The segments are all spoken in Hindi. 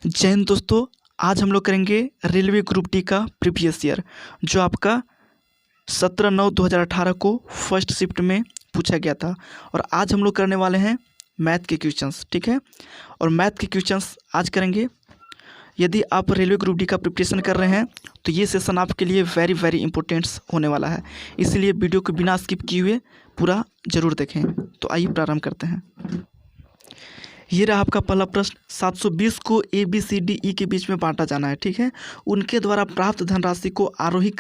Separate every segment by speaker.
Speaker 1: जय हिंद दोस्तों। आज हम लोग करेंगे रेलवे ग्रुप डी का प्रीवियस ईयर जो आपका 17/9/2018 को फर्स्ट शिफ्ट में पूछा गया था। और आज हम लोग करने वाले हैं मैथ के क्वेश्चंस, ठीक है। और मैथ के क्वेश्चंस आज करेंगे। यदि आप रेलवे ग्रुप डी का प्रिपरेशन कर रहे हैं तो ये सेशन आपके लिए वेरी वेरी इंपॉर्टेंट्स होने वाला है, इसलिए वीडियो को बिना स्किप किए हुए पूरा ज़रूर देखें। तो आइए प्रारंभ करते हैं। ये रहा आपका पहला प्रश्न। 720 को A B C D E के बीच में बांटा जाना है, ठीक है। उनके द्वारा प्राप्त धनराशि को आरोही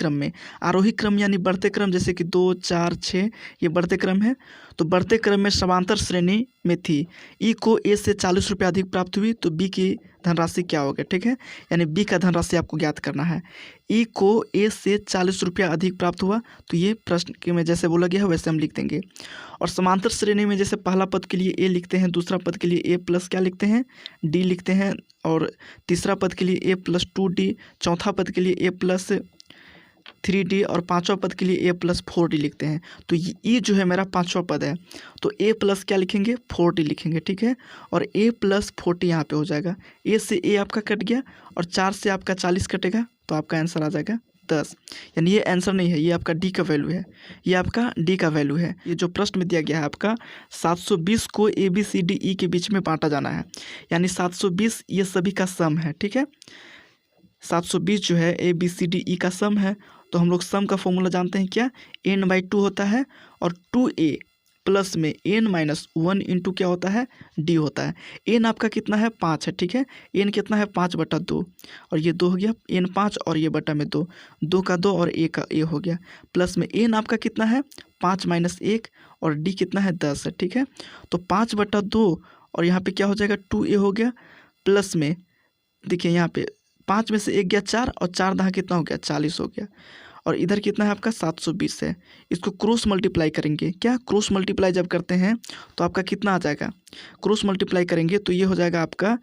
Speaker 1: क्रम यानी बढ़ते क्रम, जैसे कि 2, 4, 6 ये बढ़ते क्रम है। तो बढ़ते क्रम में समांतर श्रेणी में थी। ई को ए से 40 रुपये अधिक प्राप्त हुई तो बी की धनराशि क्या होगा, ठीक है। यानी बी का धनराशि आपको ज्ञात करना है। ई को ए से 40 रुपया अधिक प्राप्त हुआ तो ये प्रश्न के में जैसे बोला गया है वैसे हम लिख देंगे। और समांतर श्रेणी में जैसे पहला पद के लिए ए लिखते हैं, दूसरा पद के लिए ए प्लस क्या लिखते हैं, डी लिखते हैं, और तीसरा पद के लिए ए प्लस 2d, चौथा पद के लिए ए प्लस 3d और पांचवा पद के लिए ए प्लस 4d लिखते हैं। तो ये जो है मेरा पांचवा पद है, तो ए प्लस क्या लिखेंगे, 4d लिखेंगे, ठीक है। और ए प्लस 40 यहाँ पे हो जाएगा। ए से ए आपका कट गया और 4 से आपका 40 कटेगा तो आपका आंसर आ जाएगा 10। यानी ये आंसर नहीं है, ये आपका डी का वैल्यू है, ये आपका डी का वैल्यू है। ये जो प्रश्न में दिया गया है आपका 720 को A B C D E के बीच में बांटा जाना है, यानी 720 ये सभी का सम है, ठीक है। 720 जो है A B C D E का सम है। तो हम लोग सम का फॉर्मूला जानते हैं क्या, n/2 होता है और 2a प्लस में n-1 इंटू क्या होता है, d होता है। n आपका कितना है, 5 है, ठीक है। n कितना है, 5/2 और ये 2 हो गया, n 5 और ये बटा में 2, 2 का 2 और a का a हो गया। प्लस में n आपका कितना है, 5 - 1 और d कितना है, 10 है, ठीक है। तो 5/2 और यहाँ पे क्या हो जाएगा, 2a हो गया। प्लस में देखिए यहाँ पे 5 में से 1 गया 4 और 4 दहा कितना हो गया, 40 हो गया। और इधर कितना है आपका, 720 है। इसको क्रॉस मल्टीप्लाई करेंगे, क्या क्रॉस मल्टीप्लाई जब करते हैं तो आपका कितना आ जाएगा, क्रॉस मल्टीप्लाई करेंगे तो ये हो जाएगा आपका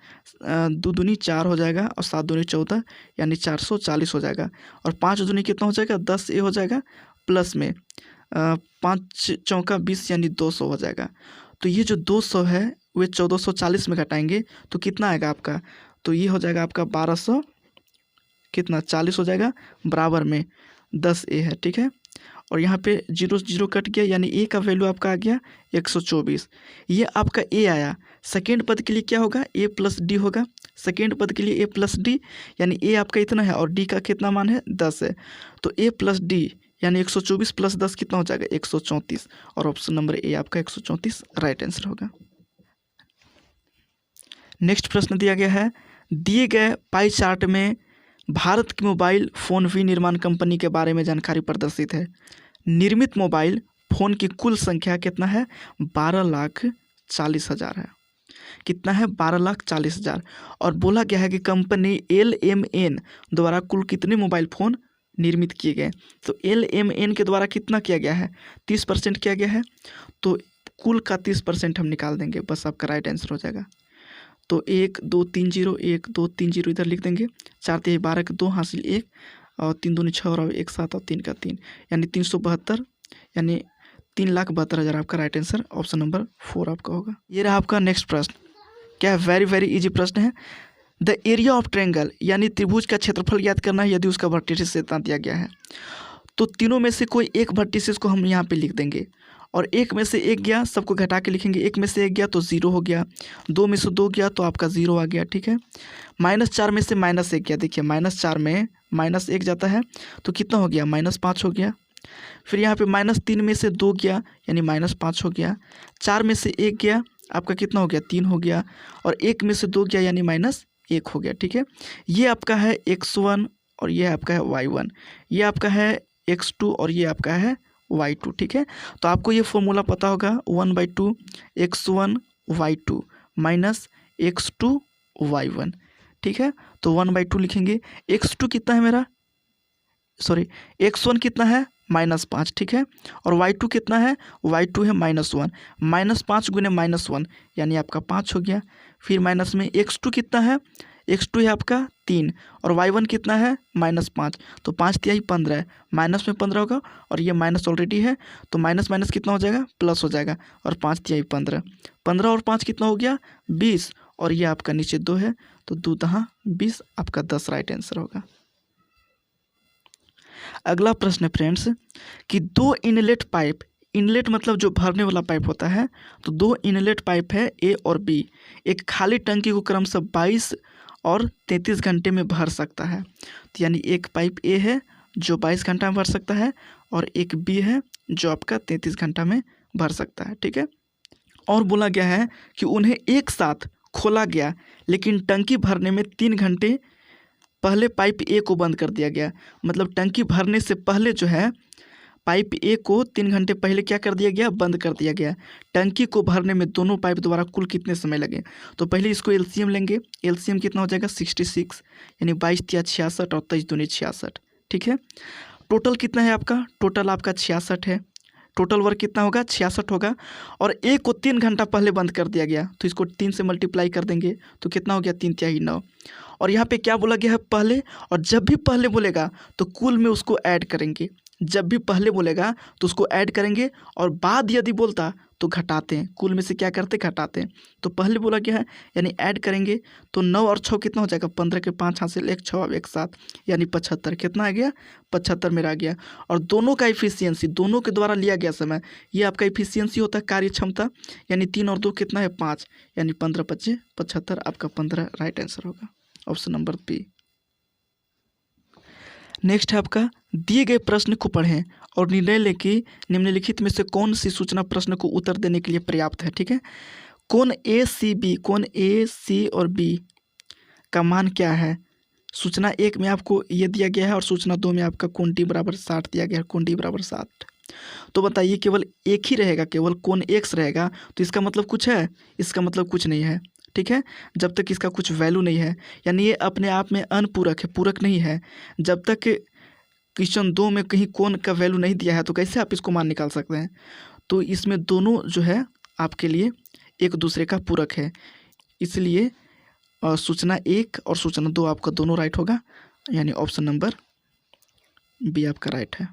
Speaker 1: 2 दूनी 4 हो जाएगा और 7 दूनी 14 यानी 440 हो जाएगा। और 5 दूनी कितना हो जाएगा, 10 ये हो जाएगा। प्लस में 5 चौका 20 यानी 200 हो जाएगा। तो ये जो 200 है वे 1440 में घटाएंगे तो कितना आएगा आपका, तो ये हो जाएगा आपका 1200 कितना 40 हो जाएगा, बराबर में 10a है, ठीक है। और यहाँ पे 0 0 कट गया यानी a का वैल्यू आपका आ गया 124। ये आपका a आया। सेकेंड पद के लिए क्या होगा, a प्लस डी होगा। सेकेंड पद के लिए a प्लस डी यानी a आपका इतना है और d का कितना मान है, 10 है। तो a प्लस डी यानी 124 प्लस 10 कितना हो जाएगा, 134। और ऑप्शन नंबर ए आपका 134 राइट आंसर होगा। नेक्स्ट प्रश्न दिया गया है, दिए गए पाई चार्ट में भारत की मोबाइल फ़ोन विनिर्माण कंपनी के बारे में जानकारी प्रदर्शित है। निर्मित मोबाइल फ़ोन की कुल संख्या कितना है, 12,40,000 है। कितना है, 12,40,000। और बोला गया है कि कंपनी LMN द्वारा कुल कितने मोबाइल फ़ोन निर्मित किए गए। तो LMN के द्वारा कितना किया गया है, 30% किया गया है। तो कुल का 30% हम निकाल देंगे, बस आपका राइट आंसर हो जाएगा। तो 1 2 3 0 1 2 3 0 इधर लिख देंगे। 4 × 12 के 2 हासिल 1 और 3 दूनी 6 और 1 7 और 3 का 3 यानी 372 यानी 3,72,000 आपका राइट आंसर ऑप्शन नंबर 4 आपका होगा। ये रहा आपका नेक्स्ट प्रश्न। क्या है, वेरी वेरी इजी प्रश्न है। द एरिया ऑफ ट्रायंगल यानी त्रिभुज का क्षेत्रफल ज्ञात करना है यदि उसका वर्टिसिस इतना दिया गया है। तो तीनों में से कोई एक वर्टिसिस को हम यहाँ पे लिख देंगे और एक में से एक गया सबको घटा के लिखेंगे। एक में से एक गया तो 0 हो गया, 2 में से 2 गया तो आपका 0 आ गया, ठीक है। -4 में से -1 गया, देखिए -4 में -1 जाता है तो कितना हो गया, -5 हो गया। फिर यहाँ पे -3 में से 2 गया यानी -5 हो गया। 4 में से 1 गया आपका कितना हो गया, 3 हो गया। और 1 में से 2 गया यानी -1 हो गया, ठीक है। ये आपका है x1 और ये आपका है y1, ये आपका है x2 और ये आपका है y2, ठीक है। तो आपको ये फॉर्मूला पता होगा, 1/2 x1 y2 minus x2 y1, ठीक है। तो 1/2 लिखेंगे। x2 कितना है मेरा, सॉरी x1 कितना है, -5, ठीक है। और y2 कितना है, y2 है -1, -5 गुने -1 यानी आपका 5 हो गया। फिर माइनस में x2 कितना है, x2 है आपका 3 और y1 कितना है, -5, तो 5 × 15 है, माइनस में 15 होगा और ये माइनस ऑलरेडी है तो माइनस माइनस कितना हो जाएगा, प्लस हो जाएगा। और 5 × 15, 15 और 5 कितना हो गया, 20 और ये आपका नीचे 2 है तो 2 दहा 20, आपका 10 राइट आंसर होगा। अगला प्रश्न है फ्रेंड्स कि 2 इनलेट पाइप, इनलेट मतलब जो भरने वाला पाइप होता है, तो 2 इनलेट पाइप है ए और बी, एक खाली टंकी को क्रमशः 22 और 33 घंटे में भर सकता है। तो यानी एक पाइप ए है जो 22 घंटा में भर सकता है और एक बी है जो आपका 33 घंटा में भर सकता है, ठीक है। और बोला गया है कि उन्हें एक साथ खोला गया, लेकिन टंकी भरने में 3 घंटे पहले पाइप ए को बंद कर दिया गया। मतलब टंकी भरने से पहले जो है पाइप ए को 3 घंटे पहले क्या कर दिया गया, बंद कर दिया गया। टंकी को भरने में दोनों पाइप द्वारा कुल कितने समय लगे, तो पहले इसको एलसीएम लेंगे। एलसीएम कितना हो जाएगा 66, यानी 22 तिया 66 और 23 दूनी 66, ठीक है। टोटल कितना है आपका, टोटल आपका 66 है। टोटल वर्क कितना होगा 66 होगा, और ए को 3 घंटा पहले बंद कर दिया गया, तो इसको 3 से मल्टीप्लाई कर देंगे तो कितना हो गया 3 तिया 9। और यहाँ पे क्या बोला गया है पहले, और जब भी पहले बोलेगा तो कुल में उसको ऐड करेंगे। जब भी पहले बोलेगा तो उसको ऐड करेंगे, और बाद यदि बोलता तो घटाते हैं, कुल में से क्या करते घटाते हैं। तो पहले बोला गया है यानी ऐड करेंगे, तो 9 और 6 कितना हो जाएगा 15 के 5 हासिल 1 6 1 7 यानी 75। कितना आ गया 75 मेरा आ गया। और दोनों का इफिशियंसी, दोनों के द्वारा लिया गया समय, ये आपका इफिशियंसी होता है कार्य क्षमता, यानी 3 और 2 कितना है 5, यानी 15 25 75, आपका 15 राइट आंसर होगा, ऑप्शन नंबर बी। नेक्स्ट है आपका दिए गए प्रश्न को पढ़ें और निर्णय लें कि निम्नलिखित में से कौन सी सूचना प्रश्न को उत्तर देने के लिए पर्याप्त है, ठीक है। कौन ए सी और बी का मान क्या है। सूचना 1 में आपको ये दिया गया है और सूचना 2 में आपका कोण डी बराबर 60 दिया गया है, कोण डी बराबर 60। तो बताइए केवल एक ही रहेगा, केवल कोण एक्स रहेगा, तो इसका मतलब कुछ है, इसका मतलब कुछ नहीं है, ठीक है। जब तक इसका कुछ वैल्यू नहीं है, यानी ये अपने आप में अनपूरक है, पूरक नहीं है। जब तक क्वेश्चन 2 में कहीं कोण का वैल्यू नहीं दिया है तो कैसे आप इसको मान निकाल सकते हैं। तो इसमें दोनों जो है आपके लिए एक दूसरे का पूरक है, इसलिए सूचना 1 और सूचना 2 आपका दोनों राइट होगा, यानी ऑप्शन नंबर बी आपका राइट है।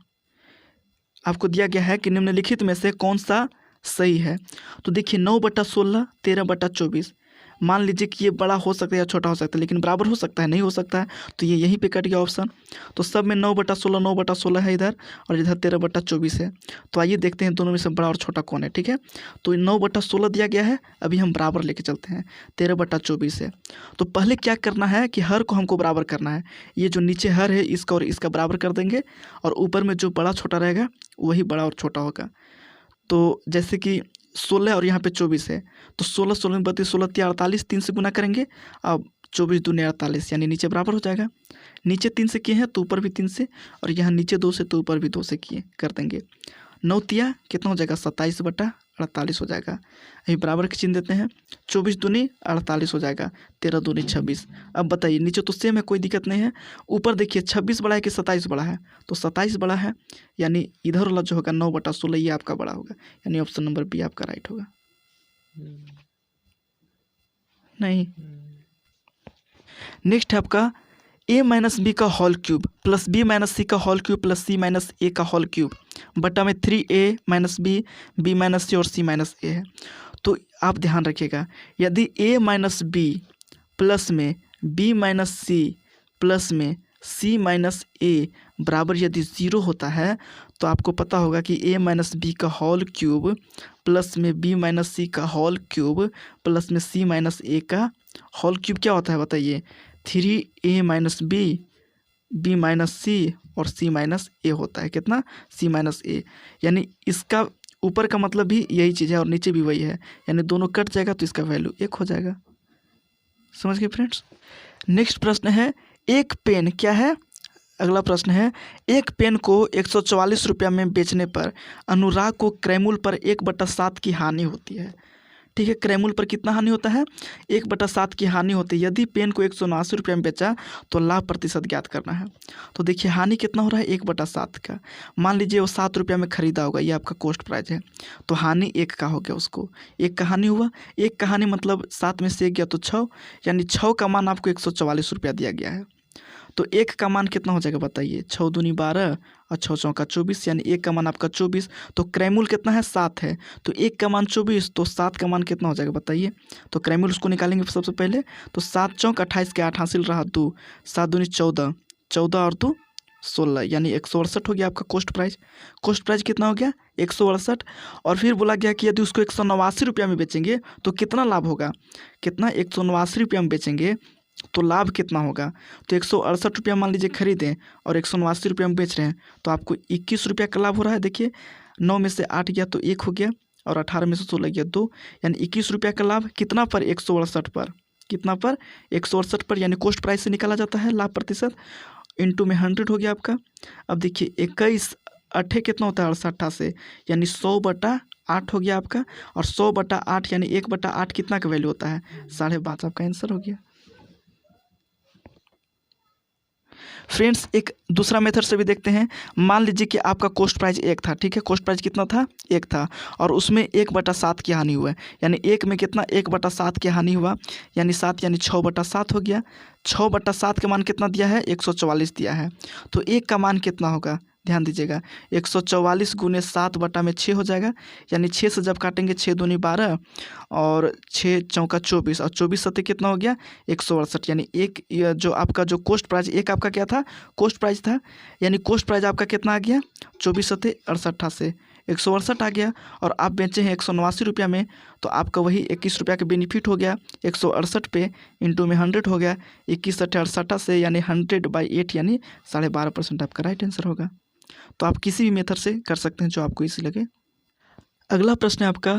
Speaker 1: आपको दिया गया है कि निम्नलिखित में से कौन सा सही है। तो देखिए 9/16 13/24, मान लीजिए कि ये बड़ा हो सकता है या छोटा हो सकता है, लेकिन बराबर हो सकता है, नहीं हो सकता है, तो ये यहीं पे कट गया ऑप्शन। तो सब में 9/16 है इधर, और इधर 13/24 है। तो आइए देखते हैं दोनों में से बड़ा और छोटा कौन है, ठीक है। तो 9/16 दिया गया है, अभी हम बराबर लेके चलते हैं, 13/24 है। तो पहले क्या करना है कि हर को हमको बराबर करना है। ये जो नीचे हर है इसका और इसका बराबर कर देंगे, और ऊपर में जो बड़ा छोटा रहेगा वही बड़ा और छोटा होगा। तो जैसे कि 16 और यहाँ पे 24 है, तो 16 16 में 32 16 तिया 48, 3 से गुना करेंगे, अब 24 दूनी 48, यानी नीचे बराबर हो जाएगा। नीचे 3 से किए हैं तो ऊपर भी 3 से, और यहाँ नीचे 2 से तो ऊपर भी 2 से किए कर देंगे। 9 तिया कितना हो जाएगा 27/48 हो जाएगा। अभी बराबर के चिन्ह देते हैं, 24 दूनी 48 हो जाएगा, 13 दूनी 26। अब बताइए नीचे तो सेम है, कोई दिक्कत नहीं है। ऊपर देखिए 26 बड़ा है कि 27 बड़ा है, तो 27 बड़ा है, यानी इधर वाला जो होगा 9/16 ये आपका बड़ा होगा, यानी ऑप्शन नंबर बी आपका राइट होगा। नहीं, नेक्स्ट है आपका a-b का होल क्यूब प्लस b-c का होल क्यूब प्लस c-a का होल क्यूब बटा में 3a - b b-c और c-a है। तो आप ध्यान रखिएगा, यदि a-b प्लस में b-c प्लस में c-a बराबर यदि 0 होता है, तो आपको पता होगा कि a-b का होल क्यूब प्लस में b-c का होल क्यूब प्लस में c-a का होल क्यूब क्या होता है बताइए, 3a - b b-c और c-a होता है। कितना c-a, यानी इसका ऊपर का मतलब भी यही चीज़ है और नीचे भी वही है, यानी दोनों कट जाएगा तो इसका वैल्यू 1 हो जाएगा। समझ गए फ्रेंड्स। नेक्स्ट प्रश्न है एक पेन क्या है। अगला प्रश्न है एक पेन को 144 रुपया में बेचने पर अनुराग को क्रयमूल्य पर 1/7 की हानि होती है। ठीक है, क्रयमूल्य पर कितना हानि होता है 1/7 की हानि होती है। यदि पेन को 179 रुपये में बेचा तो लाभ प्रतिशत ज्ञात करना है। तो देखिए हानि कितना हो रहा है 1/7 का। मान लीजिए वो 7 रुपया में ख़रीदा होगा, ये आपका कॉस्ट प्राइस है, तो हानि 1 का हो गया, उसको 1 का हानि हुआ। 1 का हानि मतलब 7 में से 1 गया तो 6, यानी 6 का मान आपको 144 रुपया दिया गया है। तो 1 का मान कितना हो जाएगा बताइए, 6 दूनी 12 और 6 चौका 24, यानी 1 का मान आपका 24। तो क्रैमूल कितना है, 7 है। तो 1 का मान 24, तो 7 का मान कितना हो जाएगा बताइए। तो क्रैमूल उसको निकालेंगे सबसे पहले। तो 7 चौक 28 के 8 हासिल रहा 2, 7 दूनी 14, 14 और 2 16, यानी 168 हो गया आपका कोस्ट प्राइस। कोस्ट प्राइस कितना हो गया, 168। और फिर बोला गया कि यदि उसको 189 रुपया में बेचेंगे तो कितना लाभ होगा, कितना 189 रुपया में बेचेंगे तो लाभ कितना होगा। तो 168 रुपया मान लीजिए खरीदें और 189 रुपया में बेच रहे हैं, तो आपको 21 रुपया का लाभ हो रहा है। देखिए 9 में से 8 गया तो 1 हो गया, और 18 में से 16 गया 2, यानी 21 रुपया का लाभ कितना पर, 168 पर। कितना पर, 168 पर, यानी कोस्ट प्राइस से निकाला जाता है लाभ प्रतिशत, इंटू में 100 हो गया आपका। अब देखिए 21 8 कितना होता है, 68 से, यानी 100/8 हो गया आपका। और 100/8 यानी 1/8 कितना का वैल्यू होता है, 5.5। आपका आंसर हो गया। फ्रेंड्स एक दूसरा मेथड से भी देखते हैं। मान लीजिए कि आपका कोस्ट प्राइस 1 था, ठीक है, कोस्ट प्राइस कितना था, 1 था, और उसमें 1/7 की हानि हुआ है, यानी 1 में कितना 1/7 की हानि हुआ, यानी 7, यानी 6/7 हो गया। 6/7 का मान कितना दिया है, 144 दिया है। तो 1 का मान कितना होगा, ध्यान दीजिएगा, 144 गुने 7/6 हो जाएगा, यानी 6 से जब काटेंगे 6 दूनी 12 और 6 चौका 24, और 24 सत्ते कितना हो गया, 168, यानी एक जो आपका जो कोस्ट प्राइस 1 आपका क्या था, कोस्ट प्राइस था, यानी कोस्ट प्राइस आपका कितना आ गया, 24 सत्ते 68 से 168 आ गया, और आप बेचे हैं 189 रुपया में, तो आपका वही 21 रुपया का बेनिफिट हो गया 168 पे, इंटू में 100 हो गया, 21 अट्ठे 68 से, यानी 100/8, यानी 12.5% आपका राइट आंसर होगा। तो आप किसी भी मेथड से कर सकते हैं जो आपको इजी लगे। अगला प्रश्न है आपका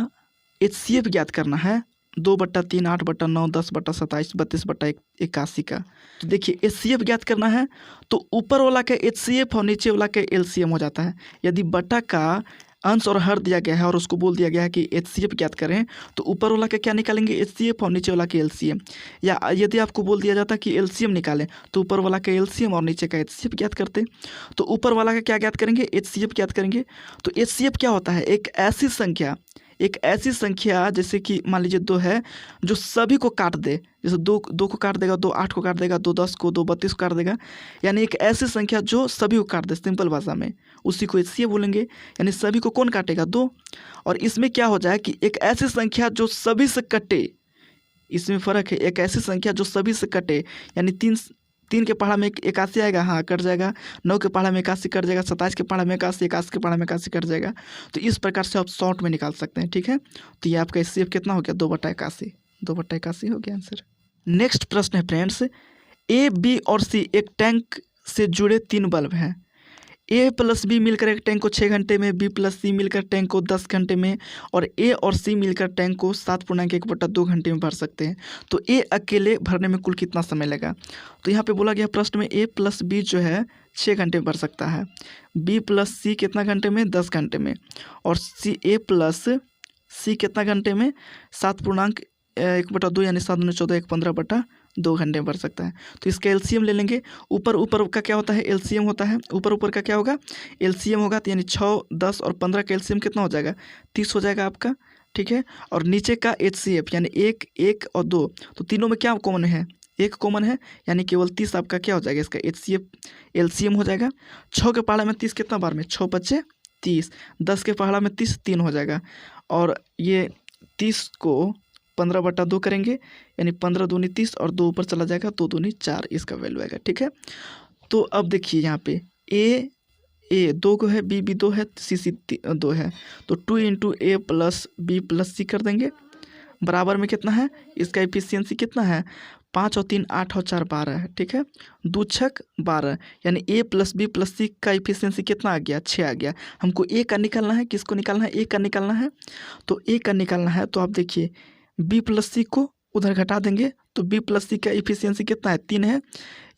Speaker 1: HCF ज्ञात करना है, 2/3, 8/9, 10/27, 32/81 का। तो देखिए HCF ज्ञात करना है, तो ऊपर वाला का HCF और नीचे वाला का LCM हो जाता है। यदि बटा का अंश और हर दिया गया है और उसको बोल दिया गया है कि HCF ज्ञात करें, तो ऊपर वाला का क्या निकालेंगे, HCF, और नीचे वाला का LCM। या यदि आपको बोल दिया जाता कि LCM निकालें, तो ऊपर वाला का LCM और नीचे का HCF ज्ञात करते। तो ऊपर वाला का क्या ज्ञात करेंगे, HCF ज्ञात करेंगे। तो HCF क्या होता है, एक ऐसी संख्या जैसे कि मान लीजिए 2 है जो सभी को काट दे, जैसे 2 को काट देगा, 2 8 को काट देगा, 2 10 को, 2 32 को काट देगा, यानी एक ऐसी संख्या जो सभी को काट दे, सिंपल भाषा में उसी को HCF बोलेंगे। यानी सभी को कौन काटेगा, 2। और इसमें क्या हो जाए कि एक ऐसी संख्या जो सभी से कटे, इसमें फ़र्क है, एक ऐसी संख्या जो सभी से कटे, यानी 3 के पहाड़ा में 81 आएगा, हाँ कट जाएगा, 9 के पहाड़ा में 81 कट जाएगा, 27 के पहाड़ा में 81, 81 के पहाड़ा में 81 कट जाएगा। तो इस प्रकार से आप शॉर्ट में निकाल सकते हैं, ठीक है। तो ये आपका HCF कितना हो गया, 2/81, 2/81 हो गया आंसर। नेक्स्ट प्रश्न है फ्रेंड्स, A, B और C एक टैंक से जुड़े 3 बल्ब हैं। A + B मिलकर एक टैंक को 6 घंटे में, B + C मिलकर टैंक को 10 घंटे में, और A और C मिलकर टैंक को 7.1/2 घंटे में भर सकते हैं। तो A अकेले भरने में कुल कितना समय लगा। तो यहाँ पे बोला गया प्रश्न में A + B जो है 6 घंटे में भर सकता है, B + C कितना घंटे में, 10 घंटे में, और A + C कितना घंटे में, 7.1/2 यानी 7 × 14 = 15/2 घंटे में भर सकता है। तो इसका LCM ले लेंगे। ऊपर का क्या होता है, LCM होता है, ऊपर का क्या होगा, LCM होगा, तो यानी 6, 10 और 15 का LCM कितना हो जाएगा, 30 हो जाएगा आपका, ठीक है। और नीचे का HCF यानी 1, 1 और 2, तो तीनों में क्या कॉमन है, 1 कॉमन है, यानी केवल 30 आपका क्या हो जाएगा, इसका HCF LCM हो जाएगा। 6 के पहाड़ा में 30 कितना बार में, 6 × 5 = 30, 10 के पहाड़ा में 30 3 हो जाएगा, और ये 30 को 15/2 करेंगे, यानी 15 दूनी 30 और 2 ऊपर चला जाएगा, 2 दूनी 4 इसका वैल्यू आएगा, ठीक है। तो अब देखिए यहाँ पे A 2 को है, B 2 है, C 2 है, तो 2 × A + B + C कर देंगे, बराबर में कितना है, इसका एफिशिएंसी कितना है, 5 और 3 8 और 4 12 है, ठीक है, 2 छक 12, यानी A + B + C का एफिशिएंसी कितना आ गया, 6 आ गया। हमको A का निकालना है, किसको निकालना है, A का निकालना है। तो A का निकालना है, तो आप देखिए B + C को उधर घटा देंगे, तो B + C का एफिशिएंसी कितना है, 3 है,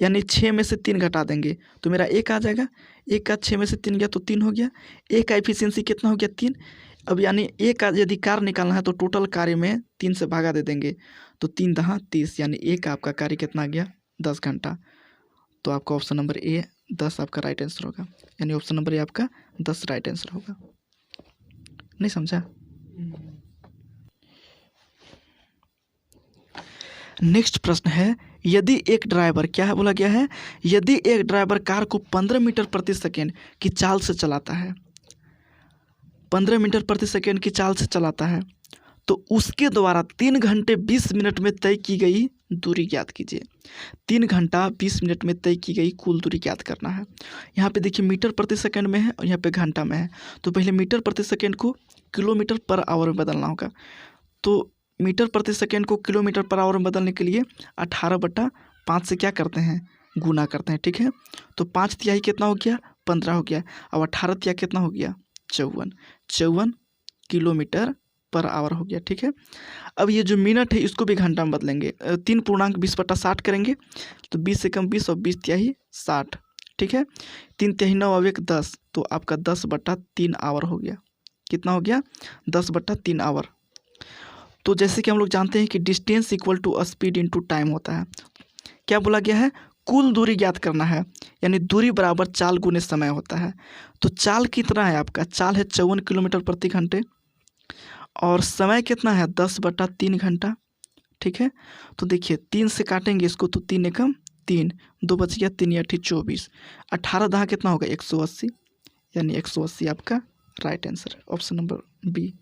Speaker 1: यानी 6 में से 3 घटा देंगे तो मेरा 1 आ जाएगा। 1 का 6 में से 3 गया तो 3 हो गया। A का एफिशिएंसी कितना हो गया, 3। अब यानी A का यदि कार्य निकालना है तो टोटल कार्य में 3 से भागा दे देंगे, तो 3 × 10 = 30, यानी A का आपका कार्य कितना आ गया, 10 घंटा। तो आपका ऑप्शन नंबर A 10 आपका राइट आंसर होगा, यानी ऑप्शन नंबर A आपका 10 राइट आंसर होगा। नहीं समझा। नेक्स्ट प्रश्न है, यदि एक ड्राइवर, क्या है बोला गया है, यदि एक ड्राइवर कार को 15 मीटर प्रति सेकेंड की चाल से चलाता है, 15 मीटर प्रति सेकेंड की चाल से चलाता है, तो उसके द्वारा 3 घंटे 20 मिनट में तय की गई दूरी ज्ञात कीजिए। 3 घंटा 20 मिनट में तय की गई कुल दूरी ज्ञात करना है। यहाँ पे देखिए मीटर प्रति सेकंड में है और यहाँ पे घंटा में है, तो पहले मीटर प्रति सेकंड को किलोमीटर पर आवर में बदलना होगा। तो मीटर प्रति सेकंड को किलोमीटर पर आवर में बदलने के लिए 18/5 से क्या करते हैं, गुना करते हैं, ठीक है। तो 5 तिहाई कितना हो गया, 15 हो गया। अब 18 तिहाई कितना हो गया, 54 किलोमीटर पर आवर हो गया, ठीक है। अब ये जो मिनट है इसको भी घंटा में बदलेंगे, 3.20/60 करेंगे, तो 20 से कम 20 और 20 तिहाई 60, ठीक है। 3 तिहाई 9 और 1 10, तो आपका 10/3 आवर हो गया। कितना हो गया, 10/3 आवर। तो जैसे कि हम लोग जानते हैं कि distance equal to speed into time होता है। क्या बोला गया है, कुल दूरी ज्ञात करना है, यानी दूरी बराबर चाल गुने समय होता है। तो चाल कितना है आपका, चाल है 54 किलोमीटर प्रति घंटे और समय कितना है 10/3 घंटा, ठीक है। तो देखिए 3 से काटेंगे इसको, तो 3 एकम 3, 2 बच गया, 3 8 24, 18 दहा कितना होगा 180, यानी 180 आपका right answer, option number B.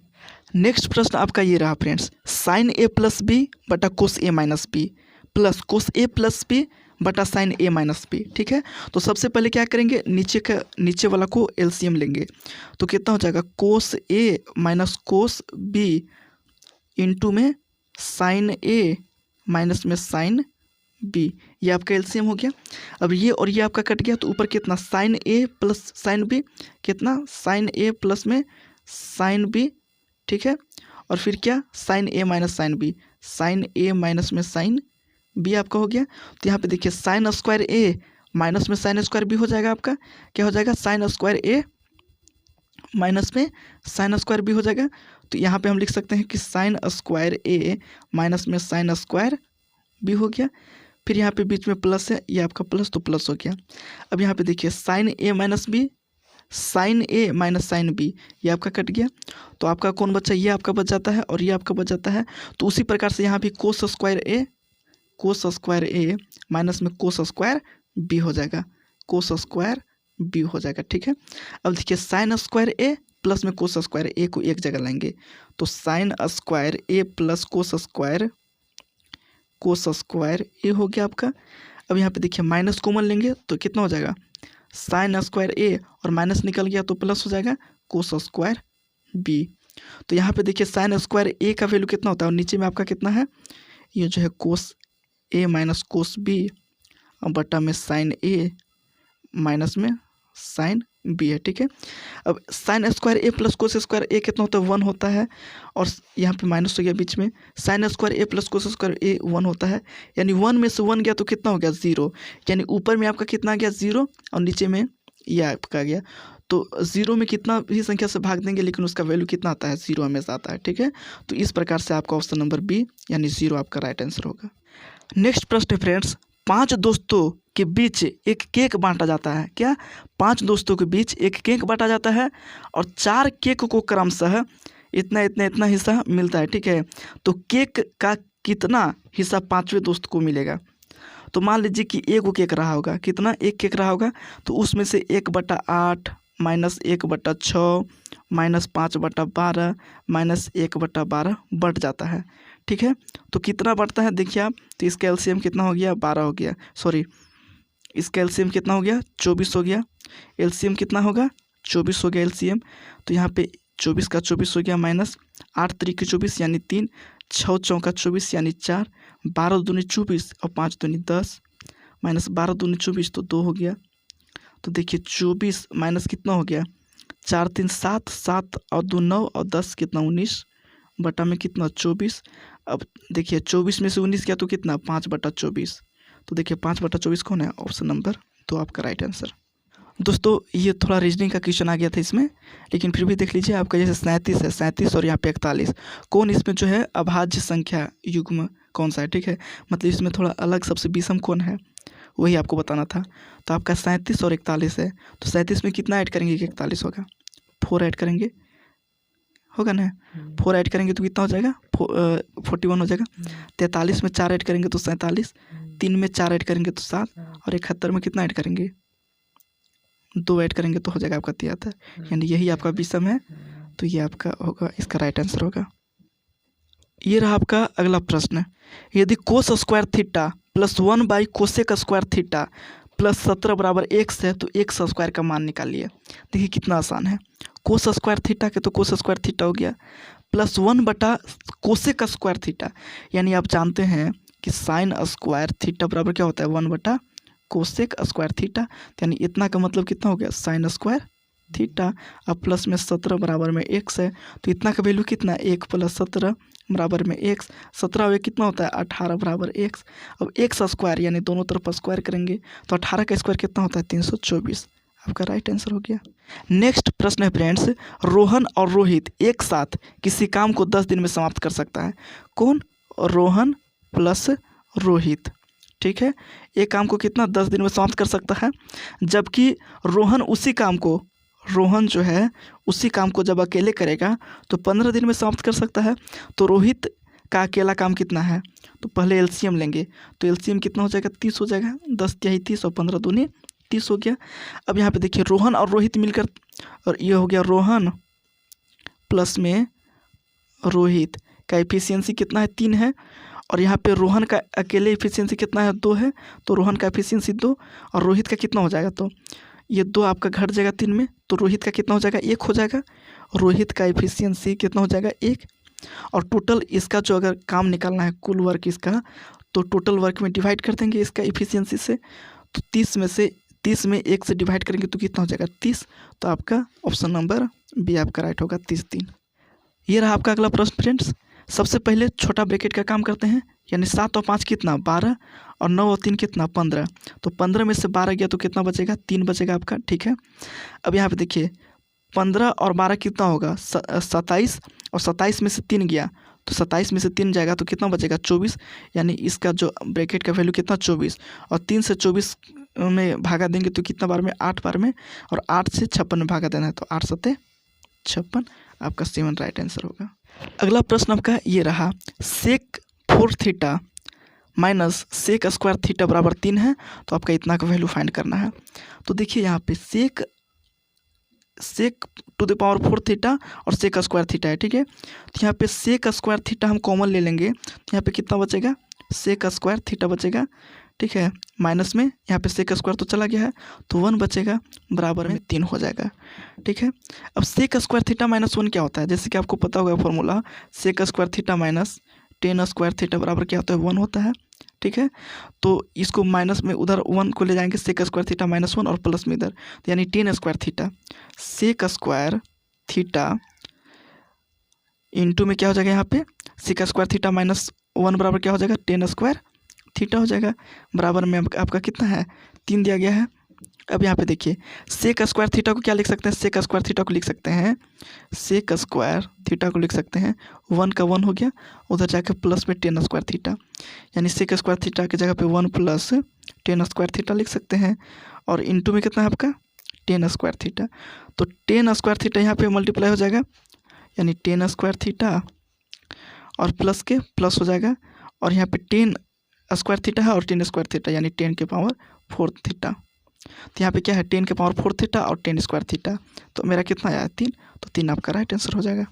Speaker 1: Next प्रश्न आपका ये रहा friends, sine A plus B बटा cos A minus B plus cos A plus B बटा साइन ए माइनस बी, ठीक है। तो सबसे पहले क्या करेंगे, नीचे वाला को एलसीएम लेंगे, तो कितना हो जाएगा, कोस A minus cos B into में साइन ए माइनस में साइन बी, ये आपका एलसीएम हो गया। अब ये और ये आपका कट गया, तो ऊपर कितना, sign A plus sine B, कितना, साइन ए प्लस में साइन बी, ठीक है। और फिर क्या, sign A minus sine B, sign A minus में साइन बी आपका हो गया। तो यहाँ पे देखिए साइन स्क्वायर ए माइनस में साइन स्क्वायर बी हो जाएगा आपका, क्या हो जाएगा, साइन स्क्वायर ए माइनस में साइन स्क्वायर बी हो जाएगा। तो यहाँ पे हम लिख सकते हैं कि साइन स्क्वायर ए माइनस में साइन स्क्वायर बी हो गया। फिर यहाँ पे बीच में प्लस है, ये आपका प्लस, तो प्लस हो गया। अब यहाँ पे देखिए sign A minus B, sign A minus sine B, ये आपका कट गया। तो आपका कौन बचा, ये आपका बच जाता है और ये आपका बच जाता है। तो उसी प्रकार से यहाँ भी कोस स्क्वायर ए माइनस में कोस स्क्वायर बी हो जाएगा, कोस स्क्वायर बी हो जाएगा, ठीक है। अब देखिए साइन स्क्वायर ए प्लस में कोस स्क्वायर ए को एक जगह लाएंगे, तो साइन स्क्वायर ए प्लस कोस स्क्वायर ए हो गया आपका। अब यहाँ पे देखिए माइनस कॉमन लेंगे, तो कितना हो जाएगा, साइन स्क्वायर ए और माइनस निकल गया तो प्लस हो जाएगा कोस स्क्वायर बी। तो यहाँ पे देखिए साइन स्क्वायर ए का वैल्यू कितना होता है और नीचे में आपका कितना है, ये जो है कोस ए माइनस कोस बी और बटा में साइन ए माइनस में साइन बी है, ठीक है। अब साइन स्क्वायर ए प्लस कोस स्क्वायर ए कितना होता है, 1 होता है, और यहाँ पे माइनस हो गया बीच में, साइन स्क्वायर ए प्लस कोस स्क्वायर ए 1 होता है, यानी 1 में से 1 गया तो कितना हो गया 0, यानी ऊपर में आपका कितना गया 0 और नीचे में ये आपका गया। तो 0 में कितना भी संख्या से भाग देंगे लेकिन उसका वैल्यू कितना आता है, 0 हमेशा आता है, ठीक है। तो इस प्रकार से आपका ऑप्शन नंबर बी यानी 0 आपका राइट आंसर होगा। नेक्स्ट प्रश्न है फ्रेंड्स, 5 दोस्तों के बीच एक केक बांटा जाता है, क्या, 5 दोस्तों के बीच एक केक बांटा जाता है और 4 केक को क्रमशः इतना इतना इतना हिस्सा मिलता है, ठीक है। तो केक का कितना हिस्सा 5वें दोस्त को मिलेगा। तो मान लीजिए कि एक केक रहा होगा, कितना, एक केक रहा होगा, तो उसमें से 1/8 माइनस 1/6 माइनस 5/12 माइनस 1/12 बढ़ जाता है, ठीक है। तो कितना बढ़ता है देखिए आप, तो इसका एलसीएम कितना हो गया, 12 हो गया, सॉरी इसका एलसीएम कितना हो गया, 24 हो गया। एलसीएम कितना होगा, 24 हो गया एलसीएम। तो यहाँ पे 24 का 24 हो गया माइनस 8 3 24 यानी 3, 6 4 24 यानी 4, 12 दूनी 24 और 5 दूनी 10 माइनस 12 दूनी 24 तो 2 हो गया। तो देखिए 24 माइनस कितना हो गया, 4 3 7 7 और 2 9 और 10 कितना 19 बटा में कितना 24। अब देखिए 24 में से 19 किया तो कितना 5/24। तो देखिए 5/24 कौन है, ऑप्शन नंबर 2 आपका राइट आंसर। दोस्तों ये थोड़ा रीजनिंग का क्वेश्चन आ गया था इसमें, लेकिन फिर भी देख लीजिए आपका जैसे 37 है, 37 और यहाँ पे 41, कौन इसमें जो है अभाज्य संख्या युग्म कौन सा है, ठीक है। मतलब इसमें थोड़ा अलग सबसे विषम कौन है वही आपको बताना था। तो आपका 37 और 41 है, तो 37 में कितना ऐड करेंगे कि 41 होगा, 4 ऐड करेंगे, होगा ना। 4 ऐड करेंगे तो कितना हो जाएगा 41 हो जाएगा। 43 में 4 ऐड करेंगे तो 47, 3 में 4 ऐड करेंगे तो 7 और 71 में कितना ऐड करेंगे 2 ऐड करेंगे तो हो जाएगा आपका 73, यानी यही आपका विषम है। तो ये आपका होगा, इसका राइट आंसर होगा। ये रहा आपका अगला प्रश्न। यदि cos square theta plus 1 by cosec square theta plus 17 बराबर x है तो एक्स स्क्वायर का मान निकालिए। देखिए कितना आसान है। कोस स्क्वायर थीटा के तो कोस स्क्वायर थीटा हो गया, प्लस 1 बटा कोसेक स्क्वायर थीटा, यानी आप जानते हैं कि साइन स्क्वायर थीटा बराबर क्या होता है 1 बटा कोसेक स्क्वायर थीटा, यानी इतना का मतलब कितना हो गया साइन स्क्वायर थीटा। अब प्लस में 17 बराबर में x है तो इतना का वैल्यू कितना 1 प्लस 17 बराबर में x, 17 में कितना होता है 18 बराबर x। अब x स्क्वायर यानी दोनों तरफ स्क्वायर करेंगे तो 18 का स्क्वायर कितना होता है 324, आपका राइट आंसर हो गया। नेक्स्ट प्रश्न है फ्रेंड्स, रोहन और रोहित एक साथ किसी काम को 10 दिन में समाप्त कर सकता है। कौन? रोहन प्लस रोहित, ठीक है। एक काम को कितना 10 दिन में समाप्त कर सकता है, जबकि रोहन जो है उसी काम को जब अकेले करेगा तो 15 दिन में समाप्त कर सकता है। तो रोहित का अकेला काम कितना है, तो पहले एलसीएम लेंगे, तो एलसीएम कितना हो जाएगा 30 हो जाएगा, 10 तिहाई 30 और 15 दूनी 30 हो गया। अब यहाँ पे देखिए रोहन और रोहित मिलकर, और ये हो गया रोहन प्लस में रोहित का एफिशिएंसी कितना है 3 है, और यहाँ पे रोहन का अकेले एफिशिएंसी कितना है 2 है, तो रोहन का एफिशिएंसी 2 और रोहित का कितना हो जाएगा, तो ये 2 आपका घट जाएगा 3 में, तो रोहित का कितना हो जाएगा 1 हो जाएगा। रोहित का एफिशिएंसी कितना हो जाएगा 1, और टोटल इसका जो अगर काम निकालना है कुल वर्क इसका, तो टोटल वर्क में डिवाइड कर देंगे इसका एफिशिएंसी से, तो 30 में 1 से डिवाइड करेंगे तो कितना हो जाएगा 30। तो आपका ऑप्शन नंबर बी आपका राइट होगा 30 दिन। ये रहा आपका अगला प्रश्न फ्रेंड्स। सबसे पहले छोटा ब्रैकेट का काम करते हैं, यानी 7 और 5 कितना 12 और 9 और 3 कितना 15, तो 15 में से 12 गया तो कितना बचेगा 3 बचेगा आपका, ठीक है। अब यहाँ पे देखिए 15 और 12 कितना होगा 27, और 27 में से 3 गया तो 27 में से 3 जाएगा तो कितना बचेगा 24, यानी इसका जो ब्रैकेट का वैल्यू कितना 24, और 3 से 24 में भागा देंगे तो कितना बार में 8 बार में, और 8 से 56 में भागा देना है तो 8 सत्ते 56, आपका 7 राइट आंसर होगा। अगला प्रश्न आपका ये रहा, sec 4 theta minus sec square theta बराबर 3 है, तो आपका इतना का वैल्यू फाइंड करना है। तो देखिए यहाँ पे सेक टू द पावर 4 थीटा और सेक स्क्वायर थीटा है, ठीक है। तो यहाँ पे सेक स्क्वायर थीटा हम कॉमन ले लेंगे तो यहाँ पे कितना बचेगा सेक स्क्वायर थीटा बचेगा, ठीक है। माइनस में यहाँ पे सेक स्क्वायर तो चला गया है तो 1 बचेगा, बराबर में 3 हो जाएगा, ठीक है। अब सेक स्क्वायर थीटा माइनस 1 क्या होता है, जैसे कि आपको पता होगा formula, sec square theta minus tan square theta बराबर क्या होता है 1 होता है, ठीक है। तो इसको माइनस में उधर 1 को ले जाएंगे, सेक स्क्वायर थीटा माइनस 1 और प्लस में इधर, तो यानी tan square theta, sec square theta into में क्या हो जाएगा यहाँ पे सेक स्क्वायर थीटा माइनस 1 बराबर क्या हो जाएगा टेन स्क्वायर थीटा हो जाएगा, बराबर में आपका कितना है 3 दिया गया है। अब यहाँ पे देखिए सेक स्क्वायर थीटा को क्या लिख सकते हैं, सेक स्क्वायर थीटा को लिख सकते हैं, सेक स्क्वायर थीटा को लिख सकते हैं 1 का 1 हो गया, उधर जाकर प्लस में टेन स्क्वायर थीटा, यानी सेक स्क्वायर थीटा की जगह पे 1 प्लस टेन स्क्वायर थीटा लिख सकते हैं, और इंटू में कितना है आपका टेन स्क्वायर थीटा, तो टेन स्क्वायर थीटा यहाँ पे मल्टीप्लाई हो जाएगा, यानी टेन स्क्वायर थीटा और प्लस के प्लस हो जाएगा, और यहाँ पे टेन स्क्वायर थीटा है और टेन स्क्वायर थीटा यानी 10 के पावर 4 थीटा, तो यहाँ पे क्या है 10 के पावर 4 थीटा और 10 स्क्वायर थीटा, तो मेरा कितना आया 3, तो 3 आपका राइट आंसर हो जाएगा।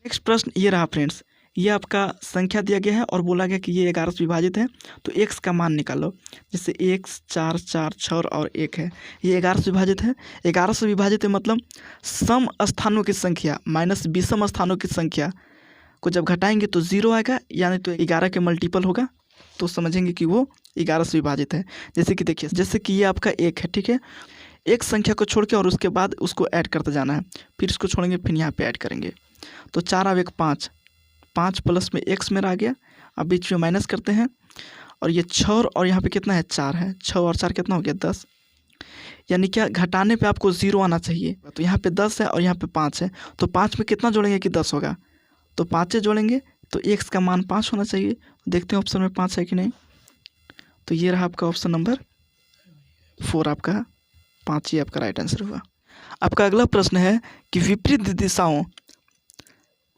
Speaker 1: नेक्स्ट प्रश्न ये रहा फ्रेंड्स, ये आपका संख्या दिया गया है और बोला गया कि ये 11 से विभाजित है तो x का मान निकालो, जैसे x 4 4 6 और 1 है, ये 11 से विभाजित है। 11 से विभाजित है मतलब सम स्थानों की संख्या माइनस विषम स्थानों की संख्या को जब घटाएंगे तो 0 आएगा, यानी तो 11 के मल्टीपल होगा, तो समझेंगे कि वो 11 से विभाजित है। जैसे कि देखिए, जैसे कि ये आपका 1 है, ठीक है, एक संख्या को छोड़ के और उसके बाद उसको ऐड करते जाना है, फिर इसको छोड़ेंगे फिर यहाँ पे ऐड करेंगे, तो 4 अब 1 5, 5 प्लस में x मेरा आ गया, अब बीच में माइनस करते हैं, और ये 6 और यहाँ पे कितना है 4 है, 6 और 4 कितना हो गया 10, यानी क्या घटाने पे आपको 0 आना चाहिए, तो यहाँ पे 10 है और यहाँ पे 5 है, तो 5 में कितना जोड़ेंगे कि 10 होगा, तो 5 जोड़ेंगे तो x का मान 5 होना चाहिए। देखते हैं ऑप्शन में 5 है कि नहीं, तो ये रहा आपका ऑप्शन नंबर 4, आपका 5 ही आपका राइट आंसर हुआ। आपका अगला प्रश्न है कि विपरीत दिशाओं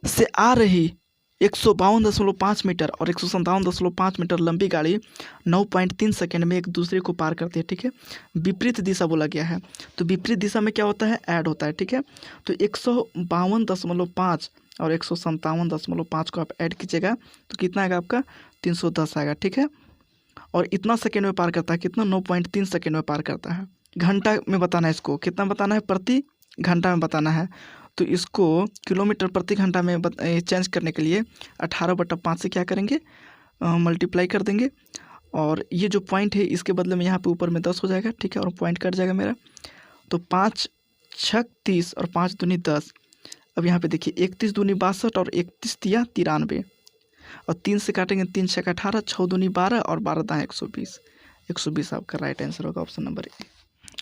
Speaker 1: से आ रही 152.5 मीटर और 157.5 मीटर लंबी गाड़ी 9.3 सेकेंड में एक दूसरे को पार करती है। ठीक है, विपरीत दिशा बोला गया है, तो विपरीत दिशा में क्या होता है, ऐड होता है। ठीक है, तो 152.5 और 157.5 को आप ऐड कीजिएगा तो कितना आएगा आपका 310 आएगा। ठीक है, और इतना सेकेंड में पार करता है, कितना 9.3 सेकेंड में पार करता है। घंटा में बताना है, इसको कितना बताना है, प्रति घंटा में बताना है। तो इसको किलोमीटर प्रति घंटा में चेंज करने के लिए 18/5 से क्या करेंगे, मल्टीप्लाई कर देंगे। और ये जो पॉइंट है इसके बदले में यहाँ पे ऊपर में 10 हो जाएगा। ठीक है, और पॉइंट कट जाएगा मेरा। तो 5 6 30 और 5 दूनी 10। अब यहाँ पे देखिए 31 दूनी 62 और 31 तिया 93 और 3 से काटेंगे, 3 6 18, 6 दूनी 12 और 12 दाएँ 120। 120 आपका राइट आंसर होगा, ऑप्शन नंबर ए।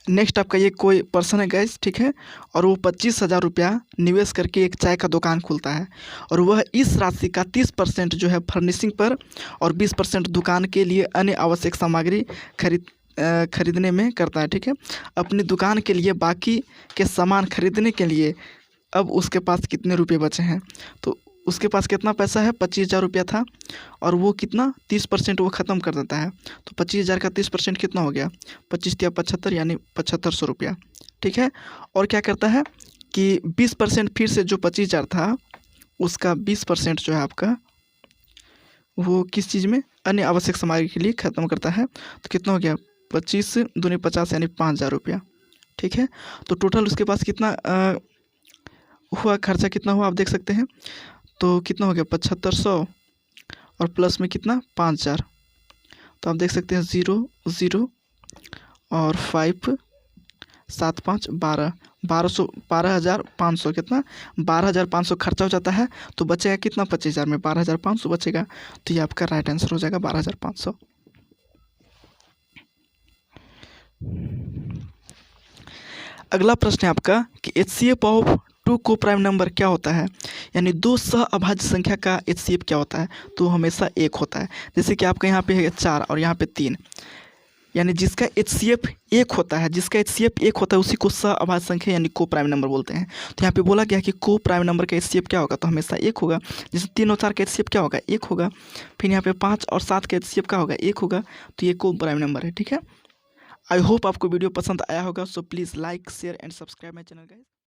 Speaker 1: नेक्स्ट आपका ये कोई पर्सन है गैस, ठीक है, और वो 25,000 रुपया निवेश करके एक चाय का दुकान खोलता है और वह इस राशि का 30% जो है फर्निशिंग पर और 20% दुकान के लिए अन्य आवश्यक सामग्री खरीदने में करता है। ठीक है, अपनी दुकान के लिए बाकी के सामान खरीदने के लिए अब उसके पास कितने रुपये बचे हैं, तो उसके पास कितना पैसा है, 25,000 रुपया था और वो कितना 30% वो ख़त्म कर देता है। तो 25,000 का 30% कितना हो गया, 25 या 75 यानी 7500 रुपया। ठीक है, और क्या करता है कि 20% फिर से जो 25,000 था उसका 20% जो है आपका वो किस चीज़ में, अन्य आवश्यक सामग्री के लिए ख़त्म करता है। तो कितना हो गया, 25 दूनी 50 यानी 5,000 रुपया। ठीक है, तो टोटल उसके पास कितना हुआ, खर्चा कितना हुआ आप देख सकते हैं। तो कितना हो गया 7500 और प्लस में कितना 5,000। तो आप देख सकते हैं 0 0 और 5 7 5 12 12,500 कितना 12,500 खर्चा हो जाता है। तो बचेगा कितना 25,000 में 12,500 बचेगा। तो ये आपका राइट आंसर हो जाएगा 12,500। अगला प्रश्न है आपका कि HCF ऑफ 2 को प्राइम नंबर क्या होता है, यानी दो सह अभाज्य संख्या का HCF क्या होता है, तो हमेशा 1 होता है। जैसे कि आपका यहाँ पे है 4 और यहाँ पे 3, यानी जिसका HCF 1 होता है, जिसका HCF 1 होता है उसी को सह अभाज्य संख्या यानी को प्राइम नंबर बोलते हैं। तो यहाँ पे बोला गया कि को प्राइम नंबर का HCF क्या होगा, तो हमेशा 1 होगा। जैसे 3 और 4 का HCF क्या होगा, 1 होगा। फिर यहाँ पे 5 और 7 का HCF क्या होगा, 1 होगा। तो ये को प्राइम नंबर है। ठीक है, आई होप आपको वीडियो पसंद आया होगा। So please like share and subscribe my channel guys.